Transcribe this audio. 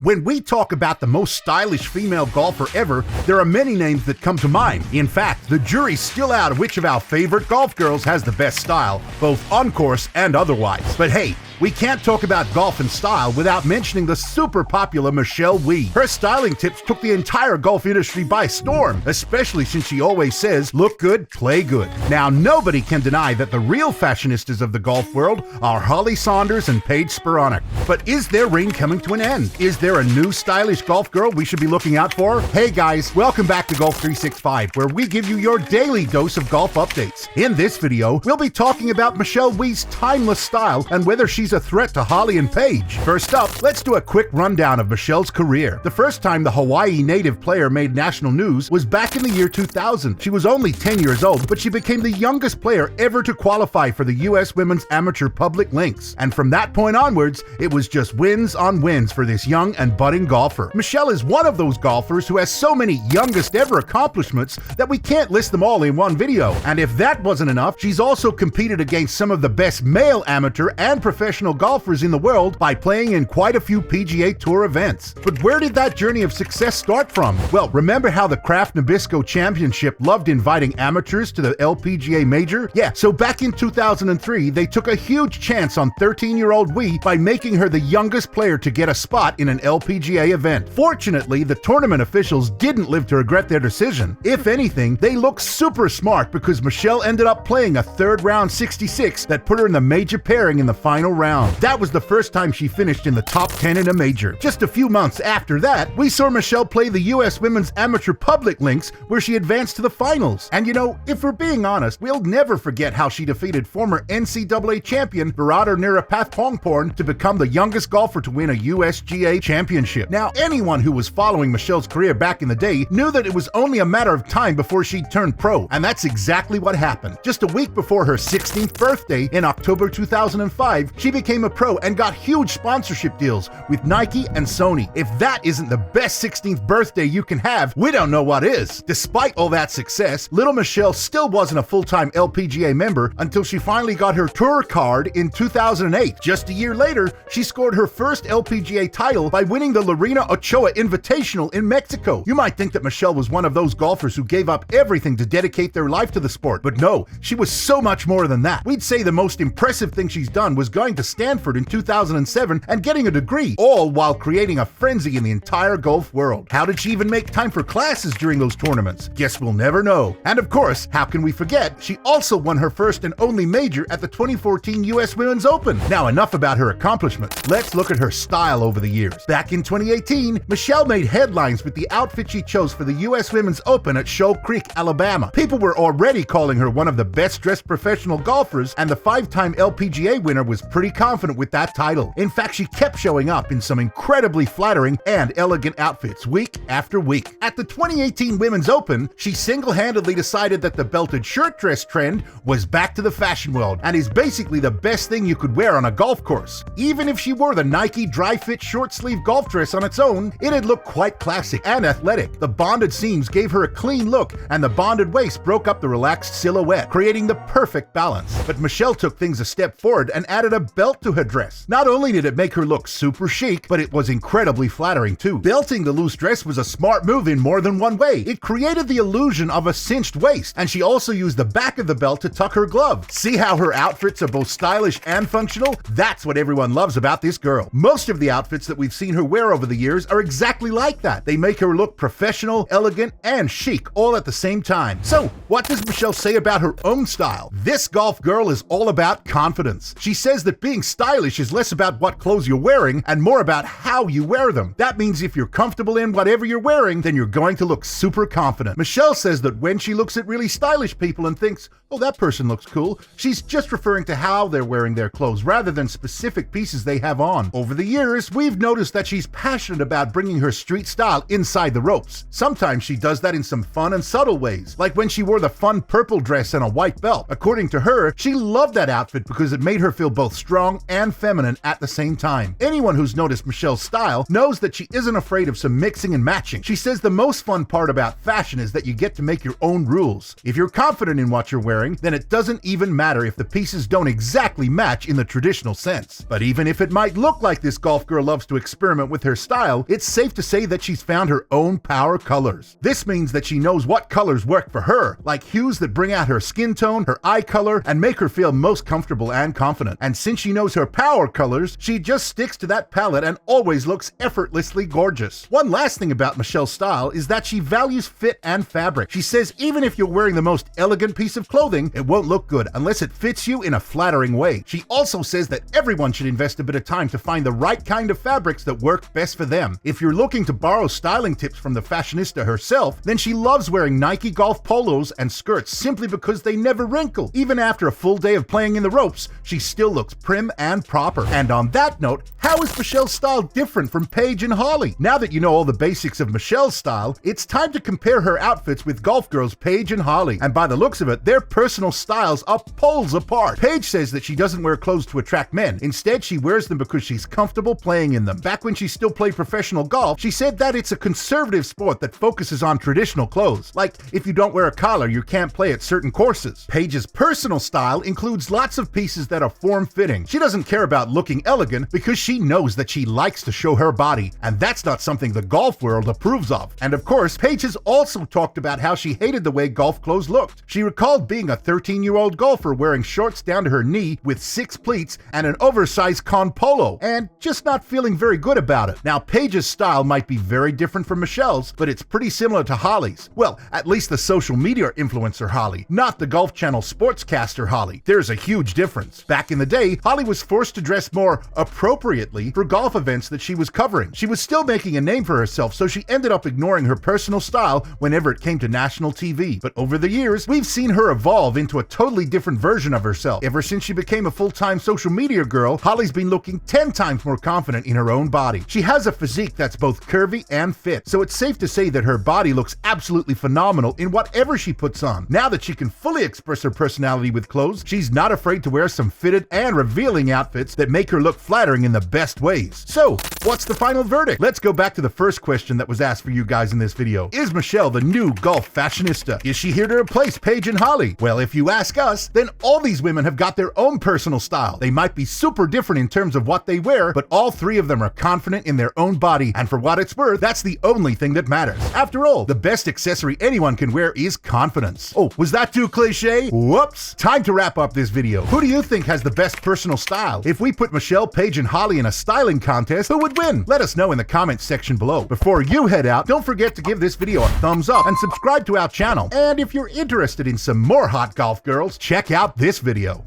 When we talk about the most stylish female golfer ever, there are many names that come to mind. In fact, the jury's still out which of our favorite golf girls has the best style, both on course and otherwise. But hey, we can't talk about golf and style without mentioning the super popular Michelle Wie. Her styling tips took the entire golf industry by storm, especially since she always says, look good, play good. Now, nobody can deny that the real fashionistas of the golf world are Holly Saunders and Paige Spiranac. But is their reign coming to an end? Is there a new stylish golf girl we should be looking out for? Hey guys, welcome back to Golf 365, where we give you your daily dose of golf updates. In this video, we'll be talking about Michelle Wie's timeless style and whether she's a threat to Holly and Paige. First up, let's do a quick rundown of Michelle's career. The first time the Hawaii native player made national news was back in the year 2000. She was only 10 years old, but she became the youngest player ever to qualify for the U.S. Women's Amateur Public Links. And from that point onwards, it was just wins on wins for this young and budding golfer. Michelle is one of those golfers who has so many youngest ever accomplishments that we can't list them all in one video. And if that wasn't enough, she's also competed against some of the best male amateur and professional golfers in the world by playing in quite a few PGA Tour events. But where did that journey of success start from? Well, remember how the Kraft Nabisco Championship loved inviting amateurs to the LPGA Major? Yeah, so back in 2003, they took a huge chance on 13-year-old Wie by making her the youngest player to get a spot in an LPGA event. Fortunately, the tournament officials didn't live to regret their decision. If anything, they looked super smart because Michelle ended up playing a third round 66 that put her in the major pairing in the final round. That was the first time she finished in the top 10 in a major. Just a few months after that, we saw Michelle play the U.S. Women's Amateur Public Links, where she advanced to the finals. And you know, if we're being honest, we'll never forget how she defeated former NCAA champion Viradar Nirapathpongporn to become the youngest golfer to win a USGA championship. Now, anyone who was following Michelle's career back in the day knew that it was only a matter of time before she'd turn pro, and that's exactly what happened. Just a week before her 16th birthday in October 2005, she became a pro and got huge sponsorship deals with Nike and Sony. If that isn't the best 16th birthday you can have, we don't know what is. Despite all that success, little Michelle still wasn't a full-time LPGA member until she finally got her tour card in 2008. Just a year later, she scored her first LPGA title by winning the Lorena Ochoa Invitational in Mexico. You might think that Michelle was one of those golfers who gave up everything to dedicate their life to the sport, but no, she was so much more than that. We'd say the most impressive thing she's done was going to Stanford in 2007 and getting a degree, all while creating a frenzy in the entire golf world. How did she even make time for classes during those tournaments? Guess we'll never know. And of course, how can we forget, she also won her first and only major at the 2014 US Women's Open. Now, enough about her accomplishments. Let's look at her style over the years. Back in 2018, Michelle made headlines with the outfit she chose for the US Women's Open at Shoal Creek, Alabama. People were already calling her one of the best-dressed professional golfers, and the 5-time LPGA winner was pretty confident with that title. In fact, she kept showing up in some incredibly flattering and elegant outfits week after week. At the 2018 Women's Open, she single-handedly decided that the belted shirt dress trend was back to the fashion world and is basically the best thing you could wear on a golf course. Even if she wore the Nike dry-fit short-sleeve golf dress on its own, it'd look quite classic and athletic. The bonded seams gave her a clean look, and the bonded waist broke up the relaxed silhouette, creating the perfect balance. But Michelle took things a step forward and added a belt to her dress. Not only did it make her look super chic, but it was incredibly flattering too. Belting the loose dress was a smart move in more than one way. It created the illusion of a cinched waist, and she also used the back of the belt to tuck her glove. See how her outfits are both stylish and functional? That's what everyone loves about this girl. Most of the outfits that we've seen her wear over the years are exactly like that. They make her look professional, elegant, and chic all at the same time. So, what does Michelle say about her own style? This golf girl is all about confidence. She says that being stylish is less about what clothes you're wearing and more about how you wear them. That means if you're comfortable in whatever you're wearing, then you're going to look super confident. Michelle says that when she looks at really stylish people and thinks, oh, that person looks cool, she's just referring to how they're wearing their clothes rather than specific pieces they have on. Over the years, we've noticed that she's passionate about bringing her street style inside the ropes. Sometimes she does that in some fun and subtle ways, like when she wore the fun purple dress and a white belt. According to her, she loved that outfit because it made her feel both strong strong and feminine at the same time. Anyone who's noticed Michelle's style knows that she isn't afraid of some mixing and matching. She says the most fun part about fashion is that you get to make your own rules. If you're confident in what you're wearing, then it doesn't even matter if the pieces don't exactly match in the traditional sense. But even if it might look like this golf girl loves to experiment with her style, it's safe to say that she's found her own power colors. This means that she knows what colors work for her, like hues that bring out her skin tone, her eye color, and make her feel most comfortable and confident. And since she knows her power colors, she just sticks to that palette and always looks effortlessly gorgeous. One last thing about Michelle's style is that she values fit and fabric. She says even if you're wearing the most elegant piece of clothing, it won't look good unless it fits you in a flattering way. She also says that everyone should invest a bit of time to find the right kind of fabrics that work best for them. If you're looking to borrow styling tips from the fashionista herself, then she loves wearing Nike golf polos and skirts simply because they never wrinkle. Even after a full day of playing in the ropes, she still looks prim and proper. And on that note, how is Michelle's style different from Paige and Holly? Now that you know all the basics of Michelle's style, it's time to compare her outfits with golf girls Paige and Holly. And by the looks of it, their personal styles are poles apart. Paige says that she doesn't wear clothes to attract men. Instead, she wears them because she's comfortable playing in them. Back when she still played professional golf, she said that it's a conservative sport that focuses on traditional clothes. Like, if you don't wear a collar, you can't play at certain courses. Paige's personal style includes lots of pieces that are form-fitting. She doesn't care about looking elegant because she knows that she likes to show her body, and that's not something the golf world approves of. And of course, Paige has also talked about how she hated the way golf clothes looked. She recalled being a 13-year-old golfer wearing shorts down to her knee with 6 pleats and an oversized con polo, and just not feeling very good about it. Now, Paige's style might be very different from Michelle's, but it's pretty similar to Holly's. Well, at least the social media influencer Holly, not the Golf Channel sportscaster Holly. There's a huge difference. Back in the day, Holly was forced to dress more appropriately for golf events that she was covering. She was still making a name for herself, so she ended up ignoring her personal style whenever it came to national TV. But over the years, we've seen her evolve into a totally different version of herself. Ever since she became a full-time social media girl, Holly's been looking 10 times more confident in her own body. She has a physique that's both curvy and fit, so it's safe to say that her body looks absolutely phenomenal in whatever she puts on. Now that she can fully express her personality with clothes, she's not afraid to wear some fitted and revealing outfits that make her look flattering in the best ways. So, what's the final verdict? Let's go back to the first question that was asked for you guys in this video. Is Michelle the new golf fashionista? Is she here to replace Paige and Holly? Well, if you ask us, then all these women have got their own personal style. They might be super different in terms of what they wear, but all three of them are confident in their own body, and for what it's worth, that's the only thing that matters. After all, the best accessory anyone can wear is confidence. Oh, was that too cliche? Whoops! Time to wrap up this video. Who do you think has the best personal style? If we put Michelle, Paige, and Holly in a styling contest, who would win? Let us know in the comments section below. Before you head out, don't forget to give this video a thumbs up and subscribe to our channel. And if you're interested in some more hot golf girls, check out this video.